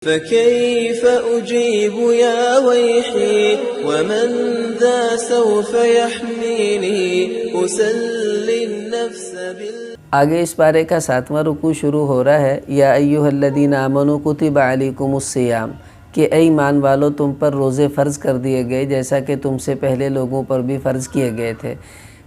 فكيف أجيب يا ويحي ومن ذا سوف يحميني أسلي النفس آگے اس پارے کا 7واں رکوع شروع ہو رہا ہے۔ یا ایھا الذین آمنوا کتب علیکم الصیام، کہ اے ایمان والو تم پر روزے فرض کر دیے گئے جیسا کہ تم سے پہلے لوگوں پر بھی فرض کیے گئے تھے۔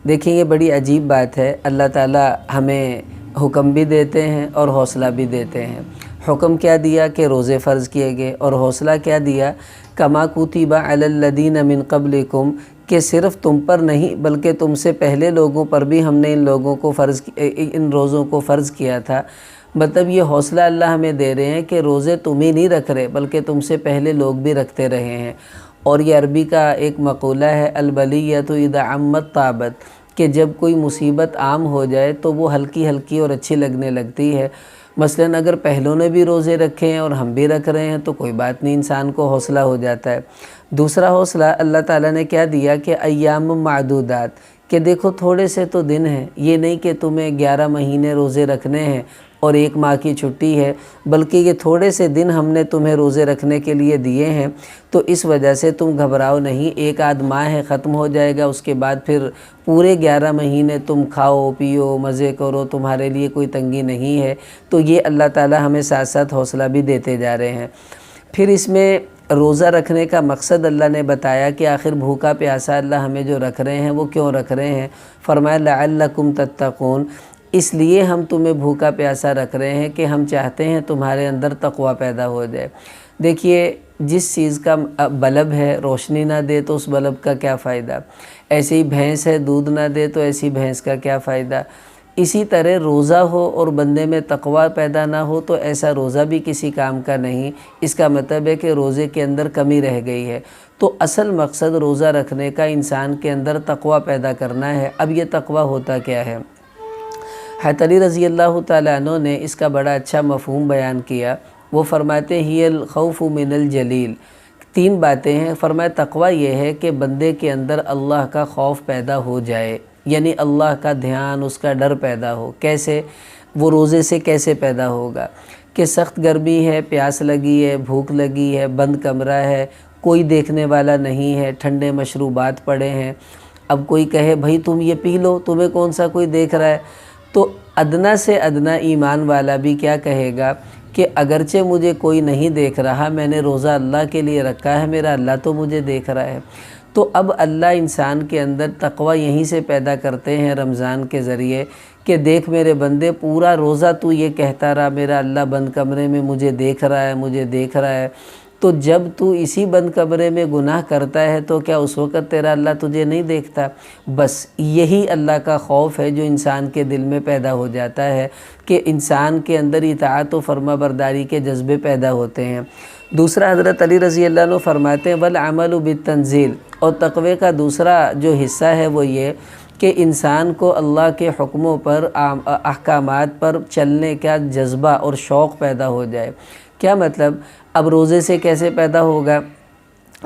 دیکھیں یہ بڑی عجیب بات ہے، اللہ تعالیٰ ہمیں حکم بھی دیتے ہیں اور حوصلہ بھی دیتے ہیں۔ حکم کیا دیا کہ روزے فرض کیے گئے، اور حوصلہ کیا دیا کما کتب علی الذین من قبلکم، کہ صرف تم پر نہیں بلکہ تم سے پہلے لوگوں پر بھی ہم نے ان روزوں کو فرض کیا تھا۔ مطلب یہ حوصلہ اللہ ہمیں دے رہے ہیں کہ روزے تم ہی نہیں رکھ رہے بلکہ تم سے پہلے لوگ بھی رکھتے رہے ہیں۔ اور یہ عربی کا ایک مقولہ ہے، البلیۃ اذا عمت طابت، کہ جب کوئی مصیبت عام ہو جائے تو وہ ہلکی ہلکی اور اچھی لگنے لگتی ہے۔ مثلاً اگر پہلوں نے بھی روزے رکھے ہیں اور ہم بھی رکھ رہے ہیں تو کوئی بات نہیں، انسان کو حوصلہ ہو جاتا ہے۔ دوسرا حوصلہ اللہ تعالیٰ نے کیا دیا کہ ایام معدودات، کہ دیکھو تھوڑے سے تو دن ہیں، یہ نہیں کہ تمہیں 11 مہینے روزے رکھنے ہیں اور 1 ماہ کی چھٹی ہے، بلکہ یہ تھوڑے سے دن ہم نے تمہیں روزے رکھنے کے لیے دیے ہیں، تو اس وجہ سے تم گھبراؤ نہیں۔ 1 آدھ ماہ ہے، ختم ہو جائے گا، اس کے بعد پھر پورے 11 مہینے تم کھاؤ پیو مزے کرو، تمہارے لیے کوئی تنگی نہیں ہے۔ تو یہ اللہ تعالیٰ ہمیں ساتھ ساتھ حوصلہ بھی دیتے جا رہے ہیں۔ پھر اس میں روزہ رکھنے کا مقصد اللہ نے بتایا کہ آخر بھوکا پیاسا اللہ ہمیں جو رکھ رہے ہیں وہ کیوں رکھ رہے ہیں۔ فرمایا لعلکم تتقون، اس لیے ہم تمہیں بھوکا پیاسا رکھ رہے ہیں کہ ہم چاہتے ہیں تمہارے اندر تقوی پیدا ہو جائے۔ دیکھیے جس چیز کا بلب ہے روشنی نہ دے تو اس بلب کا کیا فائدہ، ایسی ہی بھینس ہے دودھ نہ دے تو ایسی بھینس کا کیا فائدہ۔ اسی طرح روزہ ہو اور بندے میں تقوی پیدا نہ ہو تو ایسا روزہ بھی کسی کام کا نہیں۔ اس کا مطلب ہے کہ روزے کے اندر کمی رہ گئی ہے۔ تو اصل مقصد روزہ رکھنے کا انسان کے اندر تقوی پیدا کرنا ہے۔ اب یہ تقوی ہوتا کیا ہے؟ حضرت علی رضی اللہ تعالیٰ عنہ نے اس کا بڑا اچھا مفہوم بیان کیا۔ وہ فرماتے ہی الخوف من الجلیل، 3 باتیں ہیں۔ فرمایا تقوی یہ ہے کہ بندے کے اندر اللہ کا خوف پیدا ہو جائے، یعنی اللہ کا دھیان، اس کا ڈر پیدا ہو۔ کیسے؟ وہ روزے سے کیسے پیدا ہوگا کہ سخت گرمی ہے، پیاس لگی ہے، بھوک لگی ہے، بند کمرہ ہے، کوئی دیکھنے والا نہیں ہے، ٹھنڈے مشروبات پڑے ہیں۔ اب کوئی کہے بھائی تم یہ پی لو، تمہیں کون سا کوئی دیکھ رہا ہے؟ تو ادنا سے ادنا ایمان والا بھی کیا کہے گا کہ اگرچہ مجھے کوئی نہیں دیکھ رہا، میں نے روزہ اللہ کے لیے رکھا ہے، میرا اللہ تو مجھے دیکھ رہا ہے۔ تو اب اللہ انسان کے اندر تقوی یہیں سے پیدا کرتے ہیں رمضان کے ذریعے کہ دیکھ میرے بندے پورا روزہ تو یہ کہتا رہا میرا اللہ بند کمرے میں مجھے دیکھ رہا ہے، مجھے دیکھ رہا ہے۔ تو جب تو اسی بند کمرے میں گناہ کرتا ہے تو کیا اس وقت تیرا اللہ تجھے نہیں دیکھتا؟ بس یہی اللہ کا خوف ہے جو انسان کے دل میں پیدا ہو جاتا ہے کہ انسان کے اندر اطاعت و فرما برداری کے جذبے پیدا ہوتے ہیں۔ دوسرا حضرت علی رضی اللہ عنہ فرماتے ہیں والعمل بالتنزیل، اور تقوی کا دوسرا جو حصہ ہے وہ یہ کہ انسان کو اللہ کے حکموں پر احکامات پر چلنے کا جذبہ اور شوق پیدا ہو جائے۔ کیا مطلب؟ اب روزے سے کیسے پیدا ہوگا؟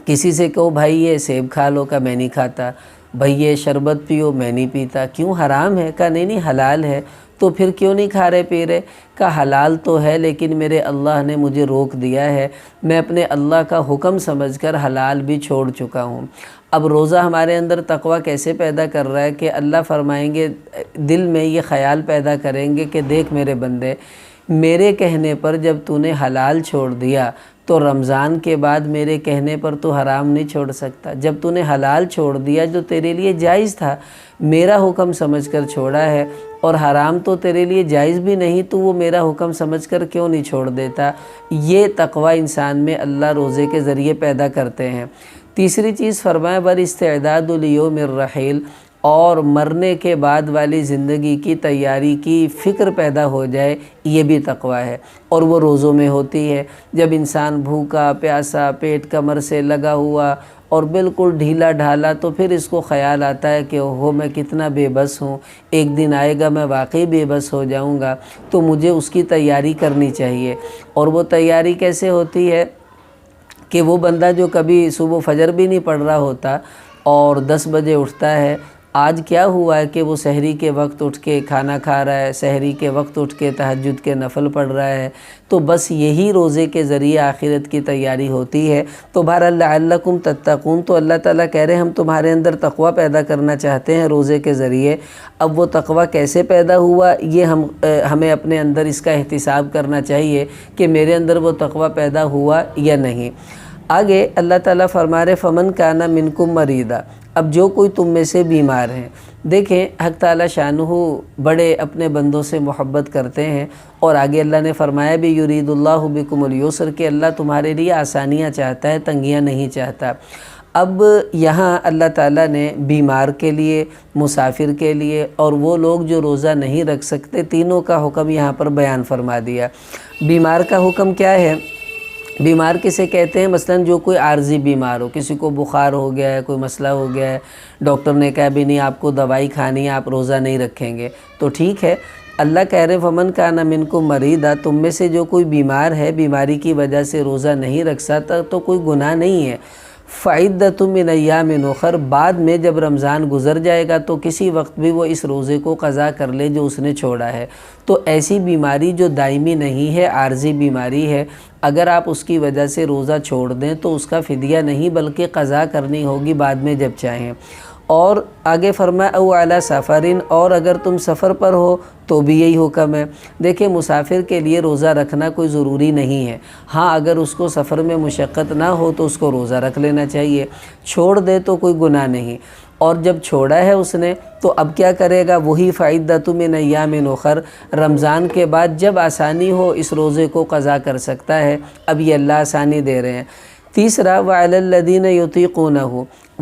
کسی سے کہو بھائی یہ سیب کھا لو، کا میں نہیں کھاتا، بھائی یہ شربت پیو، میں نہیں پیتا، کیوں حرام ہے؟ کا نہیں حلال ہے، تو پھر کیوں نہیں کھا رہے پی رہے؟ کا حلال تو ہے لیکن میرے اللہ نے مجھے روک دیا ہے، میں اپنے اللہ کا حکم سمجھ کر حلال بھی چھوڑ چکا ہوں۔ اب روزہ ہمارے اندر تقوی کیسے پیدا کر رہا ہے کہ اللہ فرمائیں گے، دل میں یہ خیال پیدا کریں گے کہ دیکھ میرے بندے، میرے کہنے پر جب تو نے حلال چھوڑ دیا تو رمضان کے بعد میرے کہنے پر تو حرام نہیں چھوڑ سکتا۔ جب تو نے حلال چھوڑ دیا جو تیرے لیے جائز تھا، میرا حکم سمجھ کر چھوڑا ہے، اور حرام تو تیرے لیے جائز بھی نہیں تو وہ میرا حکم سمجھ کر کیوں نہیں چھوڑ دیتا؟ یہ تقوی انسان میں اللہ روزے کے ذریعے پیدا کرتے ہیں۔ تیسری چیز فرمایا والاستعداد لیوم الرحیل، اور مرنے کے بعد والی زندگی کی تیاری کی فکر پیدا ہو جائے، یہ بھی تقوی ہے، اور وہ روزوں میں ہوتی ہے۔ جب انسان بھوکا پیاسا پیٹ کمر سے لگا ہوا اور بالکل ڈھیلا ڈھالا تو پھر اس کو خیال آتا ہے کہ اوہو میں کتنا بے بس ہوں، ایک دن آئے گا میں واقعی بے بس ہو جاؤں گا، تو مجھے اس کی تیاری کرنی چاہیے۔ اور وہ تیاری کیسے ہوتی ہے کہ وہ بندہ جو کبھی صبح فجر بھی نہیں پڑھ رہا ہوتا اور 10 بجے اٹھتا ہے، آج کیا ہوا ہے کہ وہ سحری کے وقت اٹھ کے کھانا کھا رہا ہے، سحری کے وقت اٹھ کے تہجد کے نفل پڑھ رہا ہے، تو بس یہی روزے کے ذریعے آخرت کی تیاری ہوتی ہے۔ تو بہرحال لعلکم تتقون، تو اللہ تعالیٰ کہہ رہے ہیں ہم تمہارے اندر تقوی پیدا کرنا چاہتے ہیں روزے کے ذریعے۔ اب وہ تقوی کیسے پیدا ہوا، یہ ہمیں اپنے اندر اس کا احتساب کرنا چاہیے کہ میرے اندر وہ تقوی پیدا ہوا یا نہیں۔ آگے اللہ تعالیٰ فرما رہے فمن کان منکم مریضا، اب جو کوئی تم میں سے بیمار ہیں۔ دیکھیں حق تعالیٰ شانہ بڑے اپنے بندوں سے محبت کرتے ہیں، اور آگے اللہ نے فرمایا بھی یرید اللہ بکم اليسر، کہ اللہ تمہارے لیے آسانیاں چاہتا ہے، تنگیاں نہیں چاہتا۔ اب یہاں اللہ تعالیٰ نے بیمار کے لیے، مسافر کے لیے اور وہ لوگ جو روزہ نہیں رکھ سکتے، تینوں کا حکم یہاں پر بیان فرما دیا۔ بیمار کا حکم کیا ہے؟ بیمار کسے کہتے ہیں؟ مثلا جو کوئی عارضی بیمار ہو، کسی کو بخار ہو گیا ہے، کوئی مسئلہ ہو گیا ہے، ڈاکٹر نے کہا بھی نہیں آپ کو دوائی کھانی ہے، آپ روزہ نہیں رکھیں گے، تو ٹھیک ہے۔ اللہ کہہ رہے فمن کان منکم مریضا، تم میں سے جو کوئی بیمار ہے، بیماری کی وجہ سے روزہ نہیں رکھ سکتا، تو کوئی گناہ نہیں ہے۔ فعدۃ من ایام اخر، بعد میں جب رمضان گزر جائے گا تو کسی وقت بھی وہ اس روزے کو قضا کر لے جو اس نے چھوڑا ہے۔ تو ایسی بیماری جو دائمی نہیں ہے، عارضی بیماری ہے، اگر آپ اس کی وجہ سے روزہ چھوڑ دیں تو اس کا فدیہ نہیں بلکہ قضا کرنی ہوگی بعد میں جب چاہیں۔ اور آگے فرمایا او علی سفرین، اور اگر تم سفر پر ہو تو بھی یہی حکم ہے۔ دیکھیں مسافر کے لیے روزہ رکھنا کوئی ضروری نہیں ہے، ہاں اگر اس کو سفر میں مشقت نہ ہو تو اس کو روزہ رکھ لینا چاہیے، چھوڑ دے تو کوئی گناہ نہیں۔ اور جب چھوڑا ہے اس نے تو اب کیا کرے گا؟ وہی فعدۃ من ایام اخر، رمضان کے بعد جب آسانی ہو اس روزے کو قضا کر سکتا ہے۔ اب یہ اللہ آسانی دے رہے ہیں۔ تیسرا وعلی الذین یطیقونہ،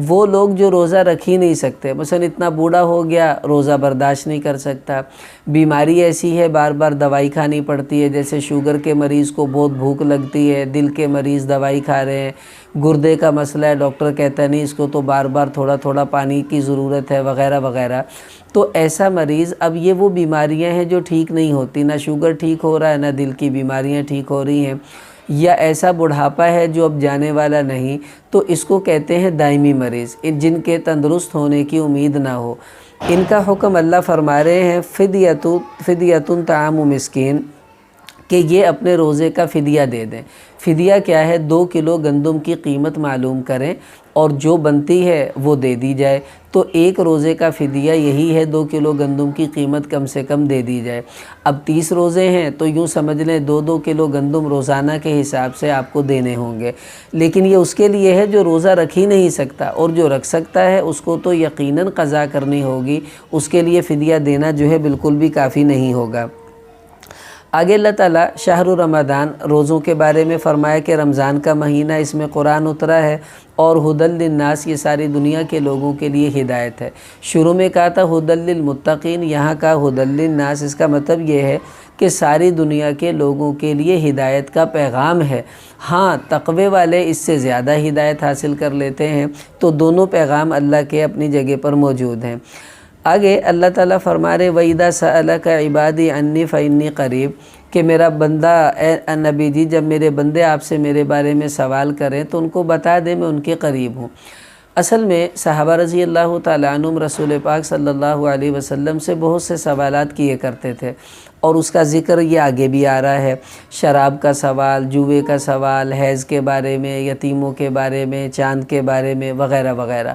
وہ لوگ جو روزہ رکھ ہی نہیں سکتے، مثلا اتنا بوڑھا ہو گیا روزہ برداشت نہیں کر سکتا، بیماری ایسی ہے بار بار دوائی کھانی پڑتی ہے، جیسے شوگر کے مریض کو بہت بھوک لگتی ہے، دل کے مریض دوائی کھا رہے ہیں، گردے کا مسئلہ ہے، ڈاکٹر کہتا ہے نہیں اس کو تو بار بار تھوڑا تھوڑا پانی کی ضرورت ہے، وغیرہ وغیرہ۔ تو ایسا مریض، اب یہ وہ بیماریاں ہیں جو ٹھیک نہیں ہوتی، نہ شوگر ٹھیک ہو رہا ہے نہ دل کی بیماریاں ٹھیک ہو رہی ہیں، یا ایسا بڑھاپا ہے جو اب جانے والا نہیں، تو اس کو کہتے ہیں دائمی مریض، جن کے تندرست ہونے کی امید نہ ہو۔ ان کا حکم اللہ فرما رہے ہیں فدیۃ طعام مسکین، کہ یہ اپنے روزے کا فدیہ دے دیں۔ فدیہ کیا ہے؟ 2 کلو گندم کی قیمت معلوم کریں اور جو بنتی ہے وہ دے دی جائے۔ تو ایک روزے کا فدیہ یہی ہے 2 کلو گندم کی قیمت کم سے کم دے دی جائے۔ اب 30 روزے ہیں تو یوں سمجھ لیں 2 کلو گندم روزانہ کے حساب سے آپ کو دینے ہوں گے، لیکن یہ اس کے لیے ہے جو روزہ رکھ ہی نہیں سکتا، اور جو رکھ سکتا ہے اس کو تو یقیناً قضا کرنی ہوگی، اس کے لیے فدیہ دینا جو ہے بالکل بھی کافی نہیں ہوگا۔ آگے اللہ تعالیٰ شہر رمضان، روزوں کے بارے میں فرمایا کہ رمضان کا مہینہ، اس میں قرآن اترا ہے، اور ہدی للناس، یہ ساری دنیا کے لوگوں کے لیے ہدایت ہے۔ شروع میں کہا تھا ہدی للمتقین، یہاں کا ہدی للناس، اس کا مطلب یہ ہے کہ ساری دنیا کے لوگوں کے لیے ہدایت کا پیغام ہے۔ ہاں تقوی والے اس سے زیادہ ہدایت حاصل کر لیتے ہیں، تو دونوں پیغام اللہ کے اپنی جگہ پر موجود ہیں۔ آگے اللہ تعالیٰ فرما رہے وَإِذَا سَأَلَكَ عِبَادِي عَنِّي فَإِنِّي قَرِيب، کہ میرا بندہ، اے نبی جی جب میرے بندے آپ سے میرے بارے میں سوال کریں تو ان کو بتا دیں میں ان کے قریب ہوں۔ اصل میں صحابہ رضی اللہ تعالیٰ عنہم رسول پاک صلی اللہ علیہ وسلم سے بہت سے سوالات کیے کرتے تھے، اور اس کا ذکر یہ آگے بھی آ رہا ہے۔ شراب کا سوال، جوئے کا سوال، حیض کے بارے میں، یتیموں کے بارے میں، چاند کے بارے میں، وغیرہ وغیرہ۔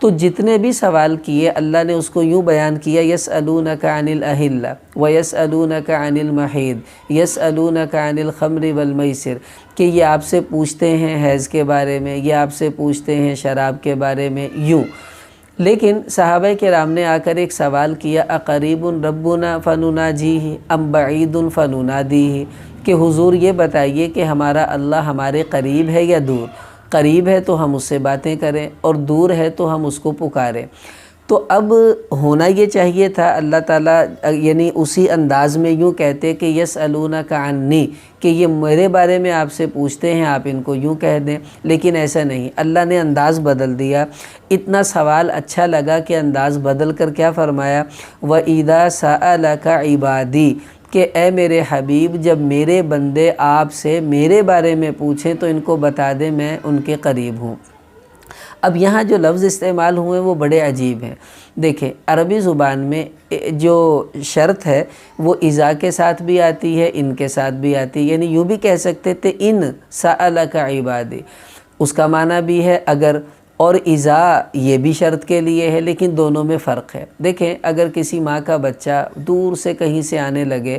تو جتنے بھی سوال کیے اللہ نے اس کو یوں بیان کیا یسألونک عن الأہلہ ویسألونک عن المحیض یسألونک عن الخمر والمیسر، کہ یہ آپ سے پوچھتے ہیں حیض کے بارے میں، یہ آپ سے پوچھتے ہیں شراب کے بارے میں، یوں۔ لیکن صحابہ کرام نے آ کر ایک سوال کیا اقریب ربنا فنناجیہ ام بعید فننادیہ، کہ حضور یہ بتائیے کہ ہمارا اللہ ہمارے قریب ہے یا دور؟ قریب ہے تو ہم اس سے باتیں کریں، اور دور ہے تو ہم اس کو پکاریں۔ تو اب ہونا یہ چاہیے تھا اللہ تعالیٰ یعنی اسی انداز میں یوں کہتے کہ یسألونک عنی، کہ یہ میرے بارے میں آپ سے پوچھتے ہیں، آپ ان کو یوں کہہ دیں، لیکن ایسا نہیں، اللہ نے انداز بدل دیا۔ اتنا سوال اچھا لگا کہ انداز بدل کر کیا فرمایا وَإِذَا سَأَلَكَ عِبَادِي، کہ اے میرے حبیب جب میرے بندے آپ سے میرے بارے میں پوچھیں تو ان کو بتا دیں میں ان کے قریب ہوں۔ اب یہاں جو لفظ استعمال ہوئے وہ بڑے عجیب ہیں۔ دیکھیں عربی زبان میں جو شرط ہے وہ اذا کے ساتھ بھی آتی ہے، ان کے ساتھ بھی آتی ہے، یعنی یوں بھی کہہ سکتے تھے ان سألک عبادی، اس کا معنی بھی ہے اگر، اور اذا یہ بھی شرط کے لیے ہے، لیکن دونوں میں فرق ہے۔ دیکھیں اگر کسی ماں کا بچہ دور سے کہیں سے آنے لگے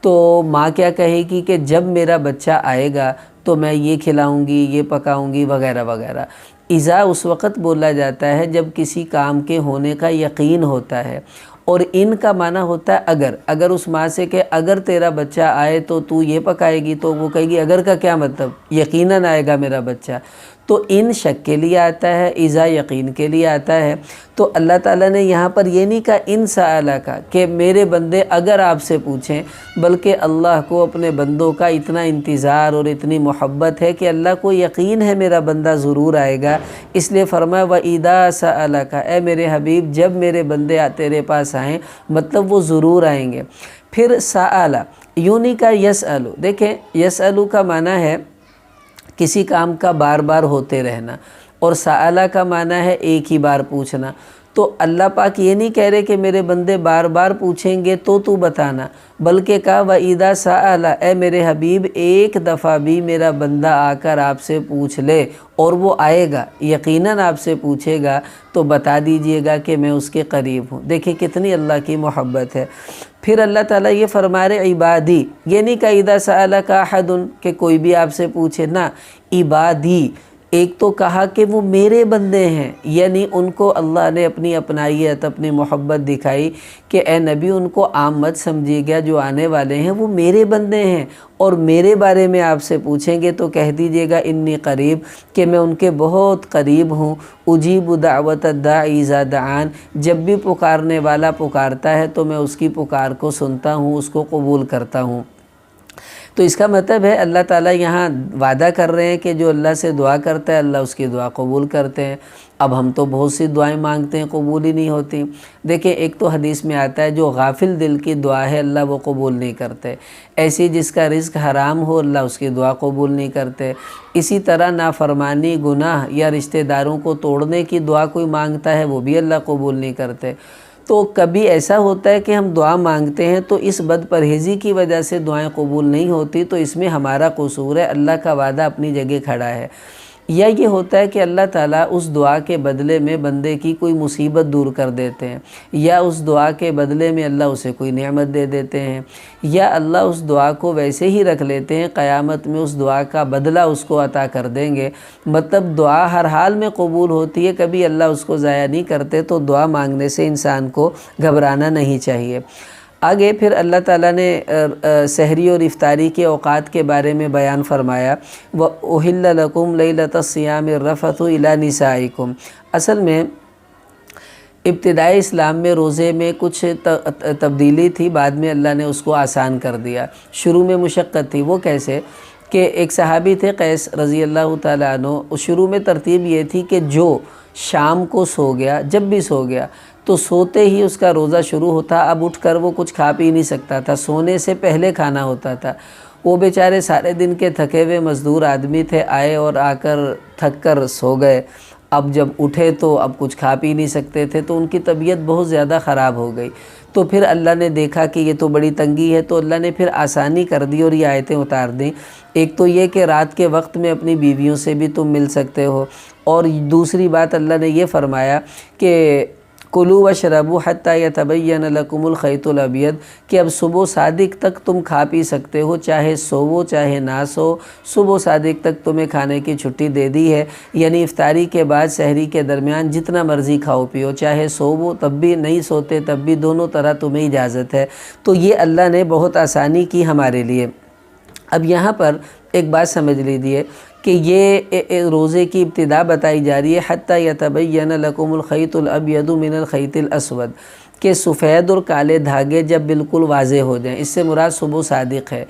تو ماں کیا کہے گی کہ جب میرا بچہ آئے گا تو میں یہ کھلاؤں گی، یہ پکاؤں گی وغیرہ وغیرہ۔ اذا اس وقت بولا جاتا ہے جب کسی کام کے ہونے کا یقین ہوتا ہے، اور ان کا معنی ہوتا ہے اگر۔ اگر اس ماں سے کہ اگر تیرا بچہ آئے تو تو یہ پکائے گی، تو وہ کہے گی اگر کا کیا مطلب، یقیناً آئے گا میرا بچہ۔ تو ان شک کے لیے آتا ہے، اذا یقین کے لیے آتا ہے۔ تو اللہ تعالیٰ نے یہاں پر یہ نہیں کہا ان سألک کہ میرے بندے اگر آپ سے پوچھیں، بلکہ اللہ کو اپنے بندوں کا اتنا انتظار اور اتنی محبت ہے کہ اللہ کو یقین ہے میرا بندہ ضرور آئے گا، اس لیے فرمایا وَإِذَا سَأَلَكَ، اے میرے حبیب جب میرے بندے تیرے پاس آئیں مطلب وہ ضرور آئیں گے۔ پھر سأل یوں نہیں کہا یسألو۔ دیکھیں یسألو کا معنی ہے کسی کام کا بار بار ہوتے رہنا، اور سألہ کا معنی ہے ایک ہی بار پوچھنا۔ تو اللہ پاک یہ نہیں کہہ رہے کہ میرے بندے بار بار پوچھیں گے تو بتانا، بلکہ کہا وَإِذَا سَأَلَ، اے میرے حبیب ایک دفعہ بھی میرا بندہ آ کر آپ سے پوچھ لے، اور وہ آئے گا یقیناً آپ سے پوچھے گا، تو بتا دیجئے گا کہ میں اس کے قریب ہوں۔ دیکھیں کتنی اللہ کی محبت ہے۔ پھر اللہ تعالیٰ یہ فرما رہے عبادی، یہ نہیں کہا اذا سألک احد کہ کوئی بھی آپ سے پوچھے، نہ عبادی، ایک تو کہا کہ وہ میرے بندے ہیں، یعنی ان کو اللہ نے اپنی اپنائیت، اپنی محبت دکھائی کہ اے نبی ان کو عام مت سمجھیے گا، جو آنے والے ہیں وہ میرے بندے ہیں، اور میرے بارے میں آپ سے پوچھیں گے تو کہہ دیجئے گا انی قریب، کہ میں ان کے بہت قریب ہوں، اجیب دعوت الداعی اذا دعان، جب بھی پکارنے والا پکارتا ہے تو میں اس کی پکار کو سنتا ہوں، اس کو قبول کرتا ہوں۔ تو اس کا مطلب ہے اللہ تعالیٰ یہاں وعدہ کر رہے ہیں کہ جو اللہ سے دعا کرتا ہے اللہ اس کی دعا قبول کرتے ہیں۔ اب ہم تو بہت سی دعائیں مانگتے ہیں قبول ہی نہیں ہوتی۔ دیکھیں ایک تو حدیث میں آتا ہے جو غافل دل کی دعا ہے اللہ وہ قبول نہیں کرتے، ایسی جس کا رزق حرام ہو اللہ اس کی دعا قبول نہیں کرتے۔ اسی طرح نافرمانی، گناہ یا رشتہ داروں کو توڑنے کی دعا کوئی مانگتا ہے وہ بھی اللہ قبول نہیں کرتے۔ تو کبھی ایسا ہوتا ہے کہ ہم دعا مانگتے ہیں تو اس بد پرہیزی کی وجہ سے دعائیں قبول نہیں ہوتی، تو اس میں ہمارا قصور ہے، اللہ کا وعدہ اپنی جگہ کھڑا ہے۔ یا یہ ہوتا ہے کہ اللہ تعالیٰ اس دعا کے بدلے میں بندے کی کوئی مصیبت دور کر دیتے ہیں، یا اس دعا کے بدلے میں اللہ اسے کوئی نعمت دے دیتے ہیں، یا اللہ اس دعا کو ویسے ہی رکھ لیتے ہیں، قیامت میں اس دعا کا بدلہ اس کو عطا کر دیں گے۔ مطلب دعا ہر حال میں قبول ہوتی ہے، کبھی اللہ اس کو ضائع نہیں کرتے، تو دعا مانگنے سے انسان کو گھبرانا نہیں چاہیے۔ آگے پھر اللہ تعالیٰ نے سحری اور افطاری کے اوقات کے بارے میں بیان فرمایا، وَأُحِلَّ لَكُمْ لَيْلَةَ الصِّيَامِ الرَّفَثُ إِلَى نِسَائِكُمْ۔ اصل میں ابتدائی اسلام میں روزے میں کچھ تبدیلی تھی، بعد میں اللہ نے اس کو آسان کر دیا۔ شروع میں مشقت تھی، وہ کیسے کہ ایک صحابی تھے قیس رضی اللہ تعالیٰ عنہ، شروع میں ترتیب یہ تھی کہ جو شام کو سو گیا، جب بھی سو گیا تو سوتے ہی اس کا روزہ شروع ہوتا، اب اٹھ کر وہ کچھ کھا پی نہیں سکتا تھا، سونے سے پہلے کھانا ہوتا تھا۔ وہ بیچارے سارے دن کے تھکے ہوئے مزدور آدمی تھے، آئے اور آ کر تھک کر سو گئے، اب جب اٹھے تو اب کچھ کھا پی نہیں سکتے تھے، تو ان کی طبیعت بہت زیادہ خراب ہو گئی۔ تو پھر اللہ نے دیکھا کہ یہ تو بڑی تنگی ہے، تو اللہ نے پھر آسانی کر دی اور یہ آیتیں اتار دیں۔ ایک تو یہ کہ رات کے وقت میں اپنی بیویوں سے بھی تم مل سکتے ہو، اور دوسری بات اللہ نے یہ فرمایا کہ کلوا واشربوا حتی یتبین لکم الخیط الابید، کہ اب صبح صادق تک تم کھا پی سکتے ہو، چاہے سوو چاہے نہ سو، صبح صادق تک تمہیں کھانے کی چھٹی دے دی ہے، یعنی افطاری کے بعد سحری کے درمیان جتنا مرضی کھاؤ پیو، چاہے سوو تب بھی، نہیں سوتے تب بھی، دونوں طرح تمہیں اجازت ہے۔ تو یہ اللہ نے بہت آسانی کی ہمارے لیے۔ اب یہاں پر ایک بات سمجھ لیجیے کہ یہ روزے کی ابتدا بتائی جا رہی ہے حتی یتبین لکم الخیط الابید من الخیط الاسود، کہ سفید اور کالے دھاگے جب بالکل واضح ہو جائیں، اس سے مراد صبح صادق ہے۔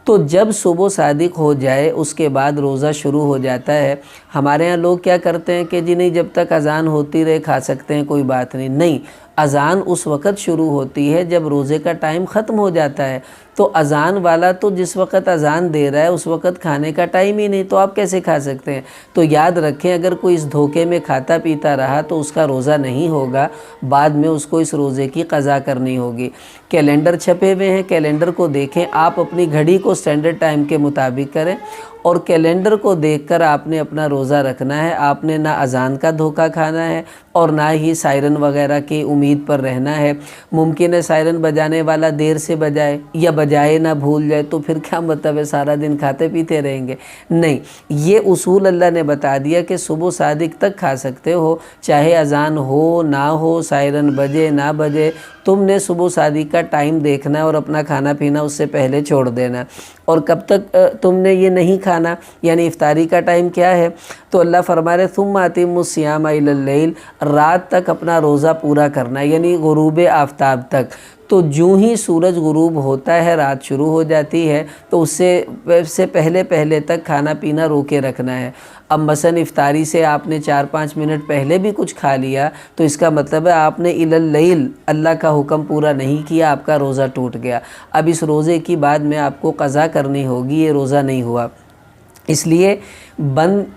تو جب صبح صادق ہو جائے اس کے بعد روزہ شروع ہو جاتا ہے۔ ہمارے ہاں لوگ کیا کرتے ہیں کہ جی نہیں جب تک اذان ہوتی رہے کھا سکتے ہیں، کوئی بات نہیں، نہیں، اذان اس وقت شروع ہوتی ہے جب روزے کا ٹائم ختم ہو جاتا ہے۔ تو اذان والا تو جس وقت اذان دے رہا ہے اس وقت کھانے کا ٹائم ہی نہیں، تو آپ کیسے کھا سکتے ہیں؟ تو یاد رکھیں اگر کوئی اس دھوکے میں کھاتا پیتا رہا تو اس کا روزہ نہیں ہوگا، بعد میں اس کو اس روزے کی قضا کرنی ہوگی۔ کیلنڈر چھپے ہوئے ہیں، کیلنڈر کو دیکھیں، آپ اپنی گھڑی کو سٹینڈرڈ ٹائم کے مطابق کریں اور کیلنڈر کو دیکھ کر آپ نے اپنا روزہ رکھنا ہے۔ آپ نے نہ اذان کا دھوکہ کھانا ہے اور نہ ہی سائرن وغیرہ کی امید پر رہنا ہے۔ ممکن ہے سائرن بجانے والا دیر سے بجائے یا بجائے نہ بھول جائے، تو پھر کیا مطلب ہے سارا دن کھاتے پیتے رہیں گے؟ نہیں، یہ اصول اللہ نے بتا دیا کہ صبح صادق تک کھا سکتے ہو، چاہے اذان ہو نہ ہو، سائرن بجے نہ بجے، تم نے صبح صادق کا ٹائم دیکھنا ہے اور اپنا کھانا پینا اس سے پہلے چھوڑ دینا۔ اور کب تک تم نے یہ نہیں کھانا، یعنی افطاری کا ٹائم کیا ہے؟ تو اللہ فرما رہے ثم اتموا الصیام الی اللیل، رات تک اپنا روزہ پورا کرنا ہے، یعنی غروب آفتاب تک۔ تو جو ہی سورج غروب ہوتا ہے رات شروع ہو جاتی ہے، تو اس سے پہلے تک کھانا پینا روکے رکھنا ہے۔ اب مثلا افطاری سے آپ نے 4-5 منٹ پہلے بھی کچھ کھا لیا تو اس کا مطلب ہے آپ نے الی اللیل اللہ کا حکم پورا نہیں کیا، آپ کا روزہ ٹوٹ گیا۔ اب اس روزے کی بعد میں آپ کو قضا کرنی ہوگی، یہ روزہ نہیں ہوا۔ اس لیے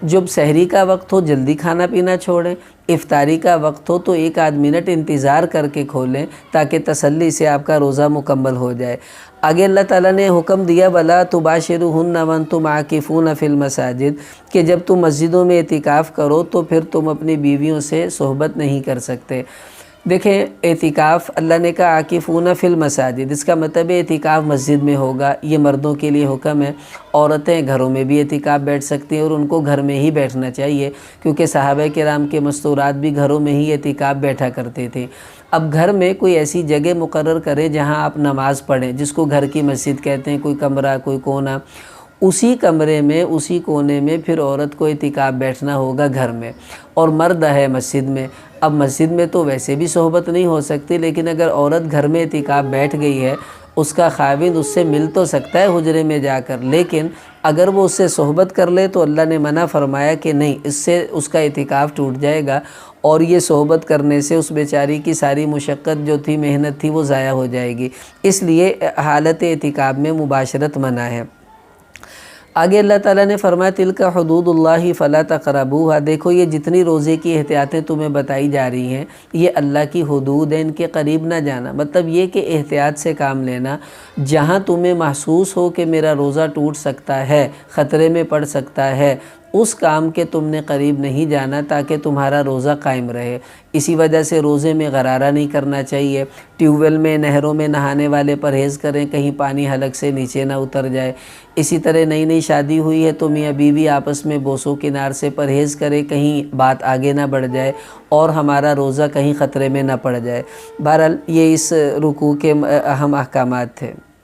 جب سحری کا وقت ہو جلدی کھانا پینا چھوڑیں، افطاری کا وقت ہو تو 1-8 منٹ انتظار کر کے کھولیں تاکہ تسلی سے آپ کا روزہ مکمل ہو جائے۔ آگے اللہ تعالیٰ نے حکم دیا وَلَا تُبَاشِرُوهُنَّ وَأَنْتُمْ عَاكِفُونَ فِي الْمَسَاجِدِ کہ جب تم مسجدوں میں اعتکاف کرو تو پھر تم اپنی بیویوں سے صحبت نہیں کر سکتے۔ دیکھیں اعتکاف اللہ نے کہا عاکفون فی المساجد، اس کا مطلب اعتکاف مسجد میں ہوگا، یہ مردوں کے لیے حکم ہے۔ عورتیں گھروں میں بھی اعتکاف بیٹھ سکتی ہیں اور ان کو گھر میں ہی بیٹھنا چاہیے، کیونکہ صحابہ کرام کے مستورات بھی گھروں میں ہی اعتکاف بیٹھا کرتے تھے۔ اب گھر میں کوئی ایسی جگہ مقرر کریں جہاں آپ نماز پڑھیں، جس کو گھر کی مسجد کہتے ہیں، کوئی کمرہ کوئی کونا، اسی کمرے میں اسی کونے میں پھر عورت کو اعتکاف بیٹھنا ہوگا گھر میں، اور مرد ہے مسجد میں۔ اب مسجد میں تو ویسے بھی صحبت نہیں ہو سکتی، لیکن اگر عورت گھر میں اعتکاف بیٹھ گئی ہے، اس کا خاوند اس سے مل تو سکتا ہے حجرے میں جا کر، لیکن اگر وہ اس سے صحبت کر لے تو اللہ نے منع فرمایا کہ نہیں، اس سے اس کا اعتکاف ٹوٹ جائے گا، اور یہ صحبت کرنے سے اس بیچاری کی ساری مشقت جو تھی، محنت تھی، وہ ضائع ہو جائے گی۔ اس لیے حالت اعتکاف میں مباشرت منع ہے۔ آگے اللہ تعالیٰ نے فرمایا تلک حدود اللہ فلا تقربوها، دیکھو یہ جتنی روزے کی احتیاطیں تمہیں بتائی جا رہی ہیں یہ اللہ کی حدود ہیں، ان کے قریب نہ جانا۔ مطلب یہ کہ احتیاط سے کام لینا، جہاں تمہیں محسوس ہو کہ میرا روزہ ٹوٹ سکتا ہے، خطرے میں پڑ سکتا ہے، اس کام کے تم نے قریب نہیں جانا تاکہ تمہارا روزہ قائم رہے۔ اسی وجہ سے روزے میں غرارہ نہیں کرنا چاہیے۔ ٹیوب ویل میں، نہروں میں نہانے والے پرہیز کریں، کہیں پانی حلق سے نیچے نہ اتر جائے۔ اسی طرح نئی شادی ہوئی ہے تو میاں بیوی آپس میں بوسو کنار سے پرہیز کریں، کہیں بات آگے نہ بڑھ جائے اور ہمارا روزہ کہیں خطرے میں نہ پڑ جائے۔ بہرحال یہ اس رکوع کے اہم احکامات تھے۔